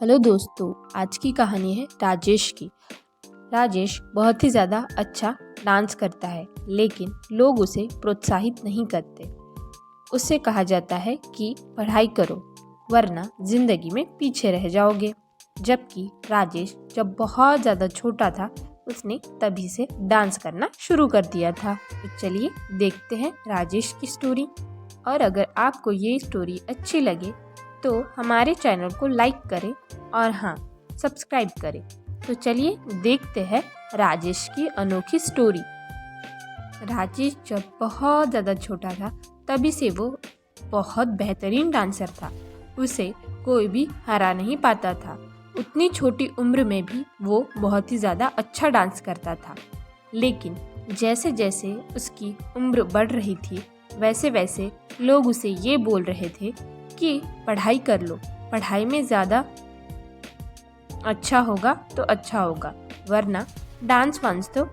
Hello दोस्तों, आज की कहानी है राजेश की। राजेश बहुत ही ज़्यादा अच्छा डांस करता है, लेकिन लोग उसे प्रोत्साहित नहीं करते। उससे कहा जाता है कि पढ़ाई करो वरना ज़िंदगी में पीछे रह जाओगे। जबकि राजेश जब बहुत ज़्यादा छोटा था, उसने तभी से डांस करना शुरू कर दिया था। तो चलिए देखते हैं राजेश की स्टोरी। और अगर आपको ये स्टोरी अच्छी लगे तो हमारे चैनल को लाइक करें और हाँ, सब्सक्राइब करें। तो चलिए देखते हैं राजेश की अनोखी स्टोरी। राजेश जब बहुत ज़्यादा छोटा था, तभी से वो बहुत बेहतरीन डांसर था। उसे कोई भी हरा नहीं पाता था। उतनी छोटी उम्र में भी वो बहुत ही ज़्यादा अच्छा डांस करता था। लेकिन जैसे जैसे उसकी उम्र बढ़ रही थी, वैसे वैसे लोग उसे ये बोल रहे थे कि पढ़ाई कर लो, पढ़ाई में ज़्यादा अच्छा होगा तो अच्छा होगा, वरना डांस वांस तो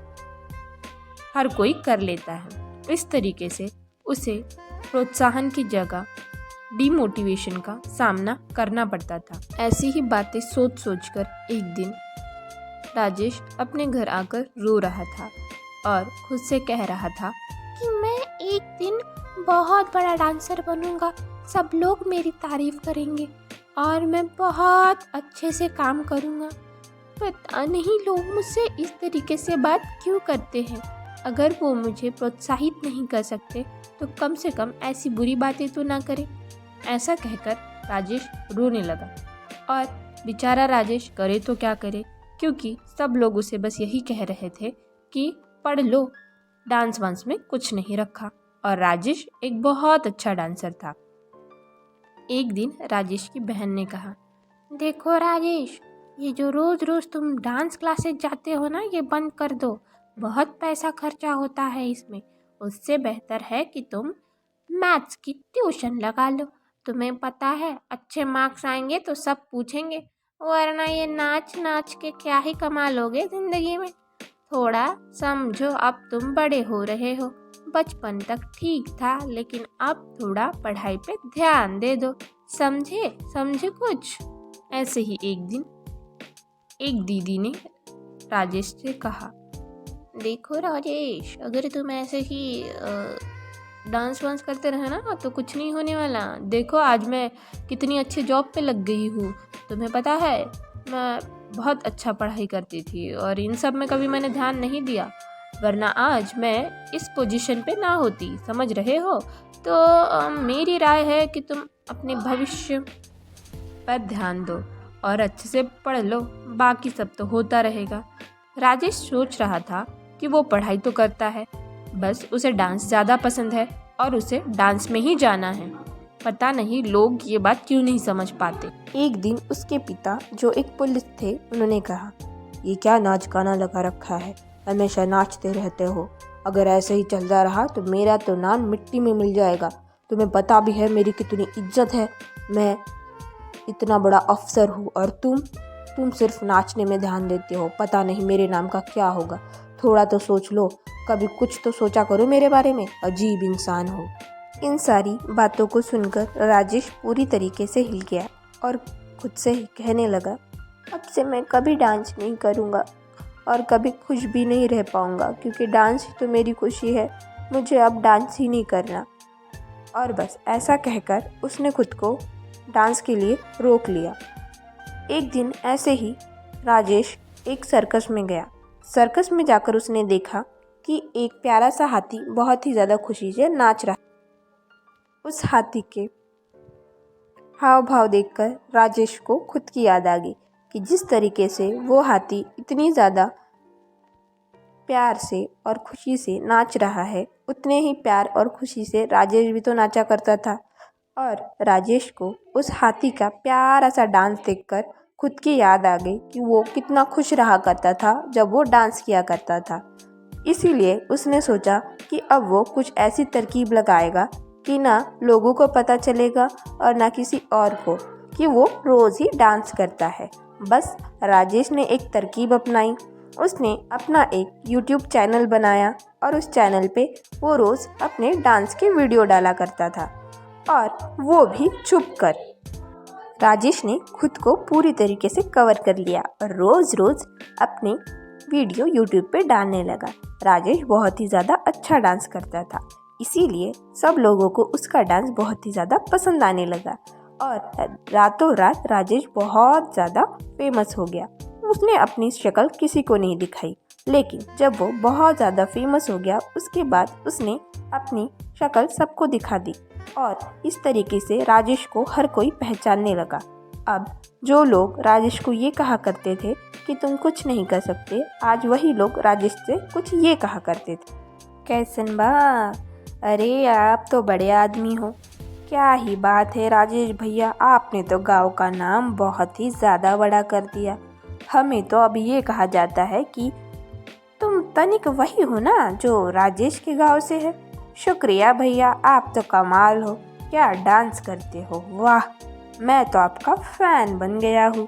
हर कोई कर लेता है। इस तरीके से उसे प्रोत्साहन की जगह डिमोटिवेशन का सामना करना पड़ता था। ऐसी ही बातें सोच सोच कर एक दिन राजेश अपने घर आकर रो रहा था और खुद से कह रहा था कि मैं एक दिन बहुत बड़ा डांसर बनूंगा, सब लोग मेरी तारीफ करेंगे और मैं बहुत अच्छे से काम करूंगा। पता नहीं लोग मुझसे इस तरीके से बात क्यों करते हैं। अगर वो मुझे प्रोत्साहित नहीं कर सकते तो कम से कम ऐसी बुरी बातें तो ना करें। ऐसा कहकर राजेश रोने लगा। और बेचारा राजेश करे तो क्या करे, क्योंकि सब लोग उसे बस यही कह रहे थे कि पढ़ लो, डांस वांस में कुछ नहीं रखा। और राजेश एक बहुत अच्छा डांसर था। एक दिन राजेश की बहन ने कहा, देखो राजेश, ये जो रोज रोज तुम डांस क्लासेस जाते हो ना, ये बंद कर दो। बहुत पैसा खर्चा होता है इसमें। उससे बेहतर है कि तुम मैथ्स की ट्यूशन लगा लो। तुम्हें पता है अच्छे मार्क्स आएंगे तो सब पूछेंगे, वरना ये नाच नाच के क्या ही कमा लोगे जिंदगी में। थोड़ा समझो, अब तुम बड़े हो रहे हो। बचपन तक ठीक था, लेकिन अब थोड़ा पढ़ाई पे ध्यान दे दो। समझे कुछ। ऐसे ही एक दिन एक दीदी ने राजेश से कहा, देखो राजेश, अगर तुम ऐसे ही डांस वांस करते रहे ना तो कुछ नहीं होने वाला। देखो आज मैं कितनी अच्छी जॉब पे लग गई हूँ। तुम्हें पता है मैं बहुत अच्छा पढ़ाई करती थी और इन सब में कभी मैंने ध्यान नहीं दिया, वरना आज मैं इस पोजीशन पे ना होती, समझ रहे हो। तो मेरी राय है कि तुम अपने भविष्य पर ध्यान दो और अच्छे से पढ़ लो, बाकी सब तो होता रहेगा। राजेश सोच रहा था कि वो पढ़ाई तो करता है, बस उसे डांस ज़्यादा पसंद है और उसे डांस में ही जाना है। पता नहीं लोग ये बात क्यों नहीं समझ पाते। एक दिन उसके पिता, जो एक पुलिस थे, उन्होंने कहा, ये क्या नाच गाना लगा रखा है, हमेशा नाचते रहते हो। अगर ऐसे ही चलता रहा तो मेरा तो नाम मिट्टी में मिल जाएगा। तुम्हें पता भी है मेरी कितनी इज्जत है। मैं इतना बड़ा अफसर हूँ और तुम सिर्फ नाचने में ध्यान देते हो। पता नहीं मेरे नाम का क्या होगा। थोड़ा तो सोच लो, कभी कुछ तो सोचा करो मेरे बारे में। अजीब इंसान हो। इन सारी बातों को सुनकर राजेश पूरी तरीके से हिल गया और खुद से ही कहने लगा, अब से मैं कभी डांस नहीं करूँगा और कभी खुश भी नहीं रह पाऊँगा, क्योंकि डांस ही तो मेरी खुशी है। मुझे अब डांस ही नहीं करना। और बस ऐसा कहकर उसने खुद को डांस के लिए रोक लिया। एक दिन ऐसे ही राजेश एक सर्कस में गया। सर्कस में जाकर उसने देखा कि एक प्यारा सा हाथी बहुत ही ज़्यादा खुशी से नाच रहा। उस हाथी के हाव भाव देखकर राजेश को खुद की याद आ गई कि जिस तरीके से वो हाथी इतनी ज़्यादा प्यार से और खुशी से नाच रहा है, उतने ही प्यार और खुशी से राजेश भी तो नाचा करता था। और राजेश को उस हाथी का प्यारा सा डांस देखकर खुद की याद आ गई कि वो कितना खुश रहा करता था जब वो डांस किया करता था। इसीलिए उसने सोचा कि अब वो कुछ ऐसी तरकीब लगाएगा कि ना लोगों को पता चलेगा और ना किसी और को कि वो रोज़ ही डांस करता है। बस राजेश ने एक तरकीब अपनाई। उसने अपना एक YouTube चैनल बनाया और उस चैनल पे वो रोज़ अपने डांस के वीडियो डाला करता था, और वो भी छुप कर। राजेश ने खुद को पूरी तरीके से कवर कर लिया और रोज़ रोज़ अपने वीडियो यूट्यूब पे डालने लगा। राजेश बहुत ही ज़्यादा अच्छा डांस करता था, इसीलिए सब लोगों को उसका डांस बहुत ही ज़्यादा पसंद आने लगा और रातों रात राजेश बहुत ज़्यादा फेमस हो गया। उसने अपनी शक्ल किसी को नहीं दिखाई, लेकिन जब वो बहुत ज़्यादा फेमस हो गया उसके बाद उसने अपनी शक्ल सबको दिखा दी और इस तरीके से राजेश को हर कोई पहचानने लगा। अब जो लोग राजेश को ये कहा करते थे कि तुम कुछ नहीं कर सकते, आज वही लोग राजेश से कुछ ये कहा करते थे, कैसन बा, अरे आप तो बड़े आदमी हो, क्या ही बात है राजेश भैया, आपने तो गांव का नाम बहुत ही ज़्यादा बड़ा कर दिया। हमें तो अब ये कहा जाता है कि तुम तनिक वही हो ना जो राजेश के गांव से है। शुक्रिया भैया, आप तो कमाल हो, क्या डांस करते हो, वाह, मैं तो आपका फ़ैन बन गया हूँ।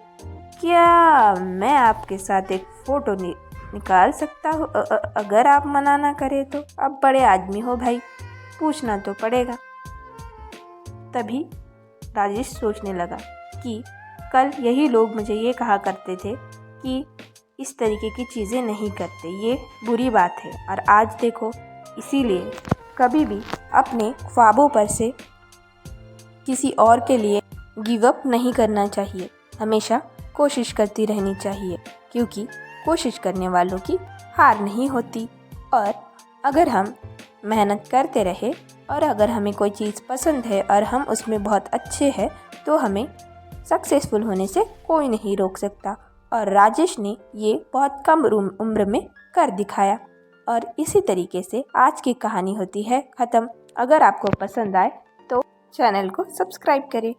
क्या मैं आपके साथ एक फ़ोटो निकाल सकता हूँ अगर आप मना ना करें तो? अब बड़े आदमी हो भाई, पूछना तो पड़ेगा। तभी राजेश सोचने लगा कि कल यही लोग मुझे ये कहा करते थे कि इस तरीके की चीज़ें नहीं करते, ये बुरी बात है, और आज देखो। इसीलिए कभी भी अपने ख्वाबों पर से किसी और के लिए गिव अप नहीं करना चाहिए, हमेशा कोशिश करती रहनी चाहिए, क्योंकि कोशिश करने वालों की हार नहीं होती। और अगर हम मेहनत करते रहे और अगर हमें कोई चीज़ पसंद है और हम उसमें बहुत अच्छे हैं तो हमें सक्सेसफुल होने से कोई नहीं रोक सकता। और राजेश ने ये बहुत कम उम्र में कर दिखाया। और इसी तरीके से आज की कहानी होती है ख़त्म। अगर आपको पसंद आए तो चैनल को सब्सक्राइब करें।